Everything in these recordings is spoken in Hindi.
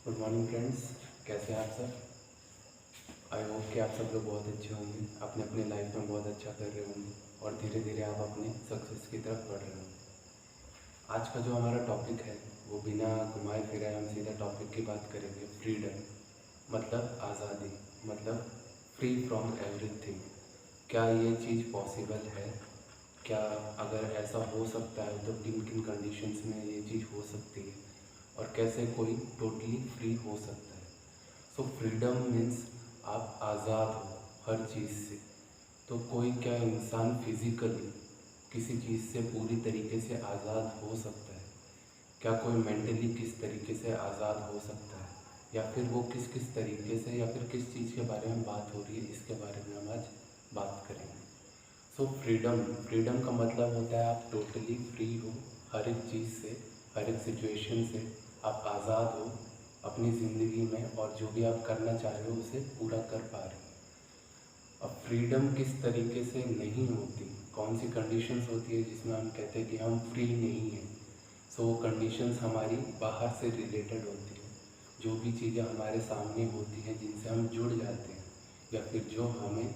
गुड मॉर्निंग फ्रेंड्स, कैसे हैं आप सब। आई होप कि आप सब लोग बहुत अच्छे होंगे, अपने अपने लाइफ में बहुत अच्छा कर रहे होंगे और धीरे धीरे आप अपने सक्सेस की तरफ बढ़ रहे होंगे। आज का जो हमारा टॉपिक है वो बिना घुमाए फिराए हम सीधा टॉपिक की बात करेंगे। फ्रीडम मतलब आज़ादी, मतलब फ्री फ्रॉम एवरीथिंग। क्या ये चीज़ पॉसिबल है? क्या अगर ऐसा हो सकता है तो किन किन कंडीशंस में ये चीज़ हो सकती है और कैसे कोई टोटली फ्री हो सकता है। सो फ्रीडम मीन्स आप आज़ाद हो हर चीज़ से। तो कोई क्या इंसान फिज़िकली किसी चीज़ से पूरी तरीके से आज़ाद हो सकता है? क्या कोई मेंटली किस तरीके से आज़ाद हो सकता है, या फिर वो किस किस तरीके से, या फिर किस चीज़ के बारे में बात हो रही है, इसके बारे में हम आज बात करेंगे। सो फ्रीडम फ्रीडम का मतलब होता है आप टोटली फ्री हो हर एक चीज़ से, हर एक सिचुएशन से। आप आज़ाद हो अपनी ज़िंदगी में और जो भी आप करना चाह रहे हो उसे पूरा कर पा रहे हो। अब फ्रीडम किस तरीके से नहीं होती, कौन सी कंडीशंस होती है जिसमें हम कहते हैं कि हम फ्री नहीं हैं। सो वो कंडीशंस हमारी बाहर से रिलेटेड होती है। जो भी चीज़ें हमारे सामने होती हैं जिनसे हम जुड़ जाते हैं, या फिर जो हमें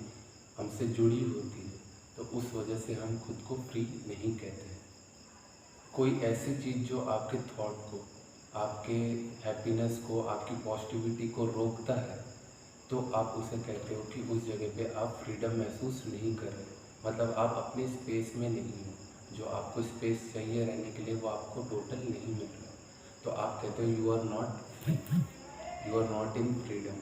हमसे जुड़ी होती है, तो उस वजह से हम खुद को फ्री नहीं कहते हैं। कोई ऐसी चीज़ जो आपके थॉट को, आपके हैप्पीनेस को, आपकी पॉजिटिविटी को रोकता है, तो आप उसे कहते हो कि उस जगह पे आप फ्रीडम महसूस नहीं कर रहे। मतलब आप अपने स्पेस में नहीं हो। जो आपको स्पेस चाहिए रहने के लिए वो आपको टोटल नहीं मिल रहा, तो आप कहते हो you are not free, you are not in freedom.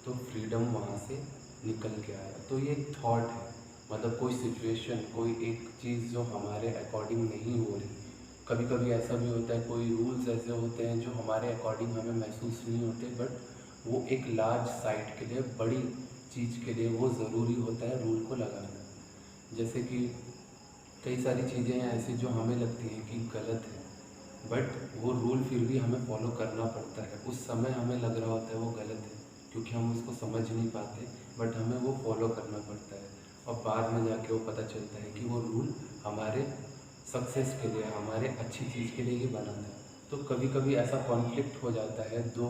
तो फ्रीडम वहाँ से निकल के आया। तो ये एक थॉट है, मतलब कोई सिचुएशन, कोई एक चीज़ जो हमारे अकॉर्डिंग नहीं हो रही। कभी कभी ऐसा भी होता है, कोई रूल्स ऐसे होते हैं जो हमारे अकॉर्डिंग हमें महसूस नहीं होते, बट वो एक लार्ज साइट के लिए, बड़ी चीज़ के लिए वो ज़रूरी होता है रूल को लगाना। जैसे कि कई सारी चीज़ें हैं ऐसी जो हमें लगती हैं कि गलत है, बट वो रूल फिर भी हमें फॉलो करना पड़ता है। उस समय हमें लग रहा होता है वो गलत है क्योंकि हम उसको समझ नहीं पाते, बट हमें वो फॉलो करना पड़ता है। और बाद में जाके वो पता चलता है कि वो रूल हमारे सक्सेस के लिए, हमारे अच्छी चीज़ के लिए ही बना था। तो कभी कभी ऐसा कॉन्फ्लिक्ट हो जाता है दो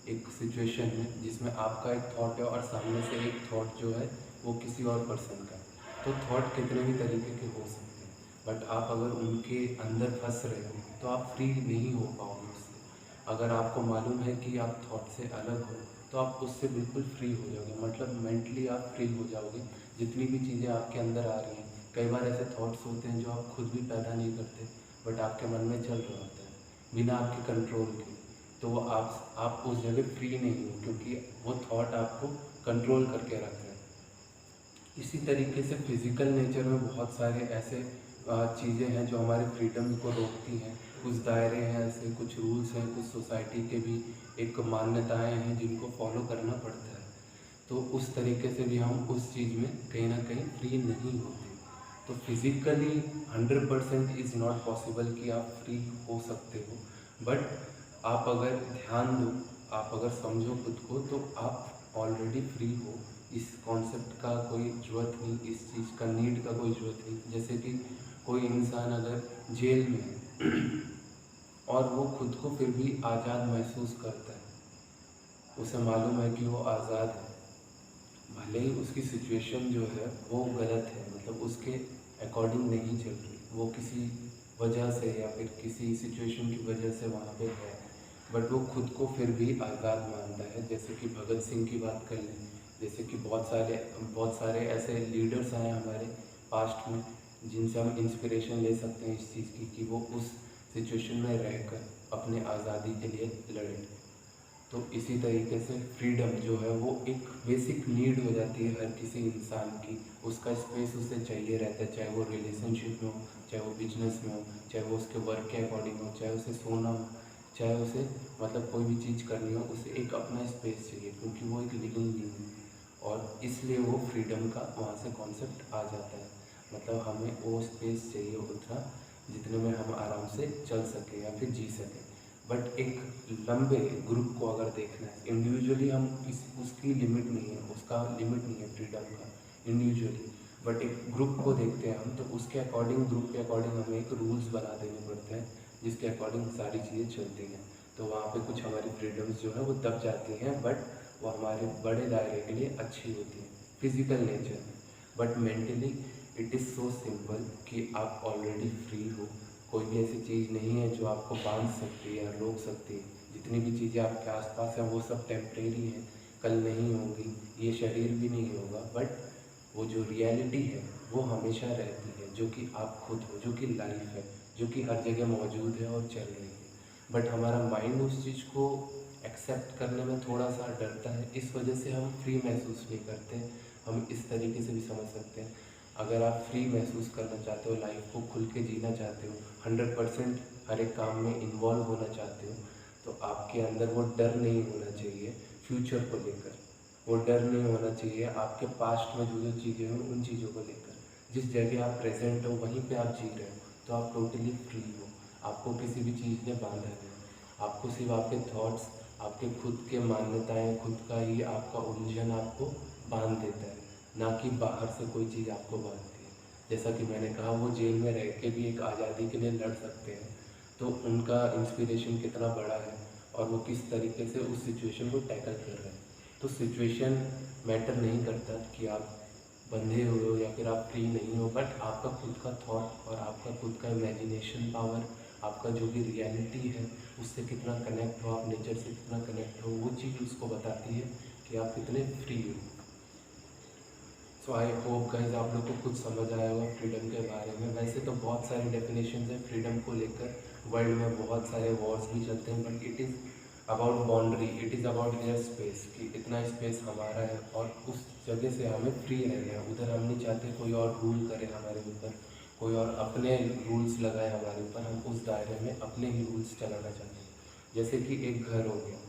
एक सिचुएशन में, जिसमें आपका एक थॉट है और सामने से एक थॉट जो है वो किसी और पर्सन का है। तो थॉट कितने भी तरीके के हो सकते हैं, बट आप अगर उनके अंदर फंस रहे हो तो आप फ्री नहीं हो पाओगे उससे। अगर आपको मालूम है कि आप थॉट से अलग हो तो आप उससे बिल्कुल फ्री हो जाओगे, मतलब मेंटली आप फ्री हो जाओगे। जितनी भी चीज़ें आपके अंदर आ रही हैं, कई बार ऐसे थॉट्स होते हैं जो आप खुद भी पैदा नहीं करते, बट आपके मन में चल रहा होता है बिना आपके कंट्रोल के। तो वो आप उस जगह फ्री नहीं हो क्योंकि वो थॉट आपको कंट्रोल करके रख रहे हैं। इसी तरीके से फिज़िकल नेचर में बहुत सारे ऐसे चीज़ें हैं जो हमारे फ्रीडम को रोकती हैं। कुछ दायरे हैं ऐसे, कुछ रूल्स हैं, कुछ सोसाइटी के भी एक मान्यताएं हैं जिनको फॉलो करना पड़ता है। तो उस तरीके से भी हम उस चीज़ में कहीं ना कहीं फ्री नहीं होते। तो फिज़िकली 100% इज़ नॉट पॉसिबल कि आप फ्री हो सकते हो, बट आप अगर ध्यान दो, आप अगर समझो खुद को, तो आप ऑलरेडी फ्री हो। इस कॉन्सेप्ट का कोई ज़रूरत नहीं, इस चीज़ का नीड का कोई ज़रूरत नहीं। जैसे कि कोई इंसान अगर जेल में है और वो खुद को फिर भी आज़ाद महसूस करता है, उसे मालूम है कि वो आज़ाद है, भले ही उसकी सिचुएशन जो है वो गलत है, मतलब उसके अकॉर्डिंग नहीं चल रही, वो किसी वजह से या फिर किसी सिचुएशन की वजह से वहाँ पे है, बट वो खुद को फिर भी आज़ाद मानता है। जैसे कि भगत सिंह की बात कर लें, जैसे कि बहुत सारे ऐसे लीडर्स आए हमारे पास्ट में जिनसे हम इंस्पिरेशन ले सकते हैं इस चीज़ की कि वो उस सिचुएशन में रहकर अपने आज़ादी के लिए लड़े। तो इसी तरीके से फ्रीडम जो है वो एक बेसिक नीड हो जाती है हर किसी इंसान की। उसका स्पेस उसे चाहिए रहता है, चाहे वो रिलेशनशिप में हो, चाहे वो बिजनेस में हो, चाहे वो उसके वर्क के अकॉर्डिंग हो, चाहे उसे सोना हो, चाहे उसे मतलब कोई भी चीज़ करनी हो, उसे एक अपना स्पेस चाहिए क्योंकि वो एक लिविंग बीइंग है। और इसलिए वो फ्रीडम का वहाँ से कॉन्सेप्ट आ जाता है। मतलब हमें वो स्पेस चाहिए उतना जितने में हम आराम से चल सकें या फिर जी सकें। बट एक लंबे ग्रुप को अगर देखना है इंडिविजुअली, हम किसी उसकी लिमिट नहीं है, उसका लिमिट नहीं है फ्रीडम का इंडिविजुअली। बट एक ग्रुप को देखते हैं हम, तो उसके अकॉर्डिंग, ग्रुप के अकॉर्डिंग हमें एक रूल्स बना देने पड़ते हैं जिसके अकॉर्डिंग सारी चीज़ें चलती हैं। तो वहाँ पे कुछ हमारी फ्रीडम्स जो है वो दब जाती हैं, बट वो हमारे बड़े दायरे के लिए अच्छी होती है फिजिकल नेचर में। But mentally it is so simple कि आप ऑलरेडी फ्री हो। कोई भी ऐसी चीज़ नहीं है जो आपको बांध सकती है या रोक सकती है। जितनी भी चीज़ें आपके आसपास हैं वो सब टेम्परेरी हैं, कल नहीं होंगी, ये शरीर भी नहीं होगा, बट वो जो रियलिटी है वो हमेशा रहती है, जो कि आप खुद हो, जो कि लाइफ है, जो कि हर जगह मौजूद है और चल रही है। बट हमारा माइंड उस चीज़ को एक्सेप्ट करने में थोड़ा सा डरता है, इस वजह से हम फ्री महसूस नहीं करते। हम इस तरीके से भी समझ सकते हैं, अगर आप फ्री महसूस करना चाहते हो, लाइफ को खुल के जीना चाहते हो, 100% हर एक काम में इन्वॉल्व होना चाहते हो, तो आपके अंदर वो डर नहीं होना चाहिए फ्यूचर को लेकर। वो डर नहीं होना चाहिए आपके पास्ट में जो जो चीज़ें हैं उन चीज़ों को लेकर। जिस जगह आप प्रेजेंट हो वहीं पे आप जी रहे हो, तो आप टोटली फ्री हो। आपको किसी भी चीज़ ने बांधा नहीं। आपको सिर्फ आपके थॉट्स, आपके खुद के मान्यताएं, खुद का ही आपका उलझन आपको बांध देता है, ना कि बाहर से कोई चीज़ आपको बांधती है। जैसा कि मैंने कहा, वो जेल में रह के भी एक आज़ादी के लिए लड़ सकते हैं, तो उनका इंस्पिरेशन कितना बड़ा है और वो किस तरीके से उस सिचुएशन को टैकल कर रहे हैं। तो सिचुएशन मैटर नहीं करता कि आप बंधे हुए हो या फिर आप फ्री नहीं हो, बट आपका खुद का थॉट और आपका खुद का इमेजिनेशन पावर, आपका जो भी रियलिटी है उससे कितना कनेक्ट हो, आप नेचर से कितना कनेक्ट हो, वो चीज़ उसको बताती है कि आप कितने फ्री हो। सो आई होप गाइज आप लोग को कुछ समझ आया होगा फ्रीडम के बारे में। वैसे तो बहुत सारे डेफिनेशन हैं फ्रीडम को लेकर, वर्ल्ड में बहुत सारे वॉर्स भी चलते हैं, but it is about boundary, it is about their space, कि इतना स्पेस हमारा है और उस जगह से हमें फ्री रहना है। उधर हम नहीं चाहते कोई और रूल करे हमारे ऊपर, कोई और अपने रूल्स लगाए हमारे ऊपर। हम उस दायरे में अपने ही रूल्स चलाना चाहते हैं। जैसे कि एक घर हो गया,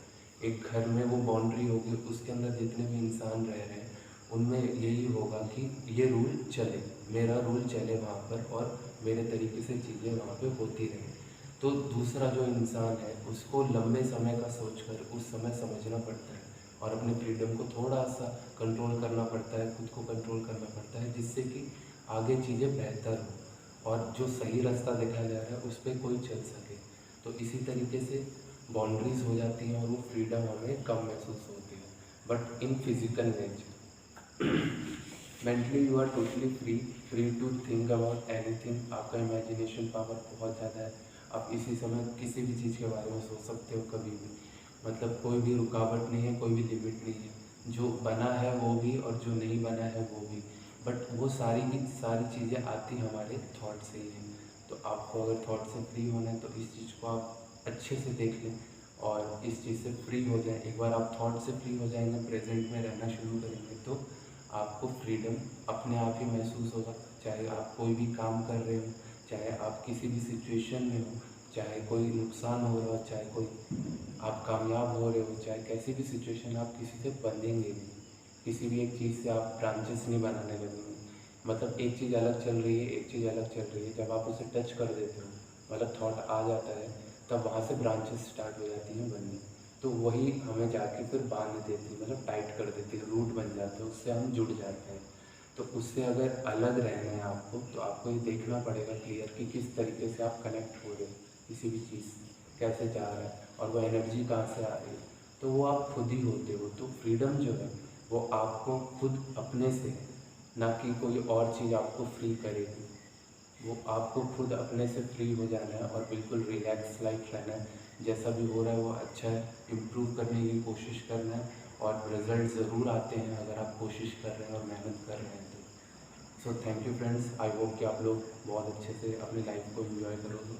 एक घर में वो बाउंड्री होगी, उसके अंदर जितने भी इंसान रह रहे हैं उनमें यही होगा कि ये रूल चले, मेरा रूल चले वहाँ पर और मेरे तरीके से चीज़ें वहाँ पे होती रहें। तो दूसरा जो इंसान है उसको लंबे समय का सोचकर उस समय समझना पड़ता है और अपने फ्रीडम को थोड़ा सा कंट्रोल करना पड़ता है, खुद को कंट्रोल करना पड़ता है, जिससे कि आगे चीज़ें बेहतर हो और जो सही रास्ता देखा जा रहा है उस पर कोई चल सके। तो इसी तरीके से बाउंड्रीज हो जाती हैं और वो फ्रीडम हमें कम महसूस होती है। But in physical nature mentally you are totally free, free to think about anything. आपका इमेजिनेशन पावर बहुत ज़्यादा है। आप इसी समय किसी भी चीज़ के बारे में सोच सकते हो कभी भी, मतलब कोई भी रुकावट नहीं है, कोई भी लिमिट नहीं है। जो बना है वो भी और जो नहीं बना है वो भी, बट वो सारी की सारी चीज़ें आती हमारे थॉट से ही हैं। तो आपको अगर थॉट से फ्री होना है तो इस चीज़ को आप अच्छे से देख लें और इस चीज़ से फ्री हो जाए। एक बार आप थॉट से फ्री हो जाएंगे, प्रेजेंट में रहना शुरू करेंगे, तो आपको फ्रीडम अपने आप ही महसूस होगा। चाहे आप कोई भी काम कर रहे हो, चाहे आप किसी भी सिचुएशन में हो, चाहे कोई नुकसान हो रहा हो, चाहे कोई आप कामयाब हो रहे हो, चाहे कैसी भी सिचुएशन, आप किसी से बंधेंगे नहीं, किसी भी एक चीज़ से आप ब्रांचेस नहीं बनाने लगेंगे। मतलब एक चीज़ अलग चल रही है, एक चीज़ अलग चल रही है, जब आप उसे टच कर देते हो, मतलब थॉट आ जाता है, तब वहाँ से ब्रांचेस स्टार्ट हो जाती हैं बननी। तो वही हमें जाके फिर बांध देती है, मतलब टाइट कर देती है, रूट बन जाते हैं, उससे हम जुड़ जाते हैं। तो उससे अगर अलग रहना है आपको, तो आपको ये देखना पड़ेगा क्लियर कि किस तरीके से आप कनेक्ट हो रहे हो किसी भी चीज़ से, कैसे जा रहा है और वो एनर्जी कहाँ से आ रही है। तो वो आप खुद ही होते हो। तो फ्रीडम जो है वो आपको खुद अपने से, ना कि कोई और चीज़ आपको फ्री करेगी। वो आपको खुद अपने से फ्री हो जाना है और बिल्कुल रिलैक्स लाइफ रहना है। जैसा भी हो रहा है वो अच्छा है, इम्प्रूव करने की कोशिश करना है और रिजल्ट ज़रूर आते हैं अगर आप कोशिश कर रहे हैं और मेहनत कर रहे हैं तो। So thank you friends, I hope कि आप लोग बहुत अच्छे से अपनी लाइफ को एंजॉय करोगे।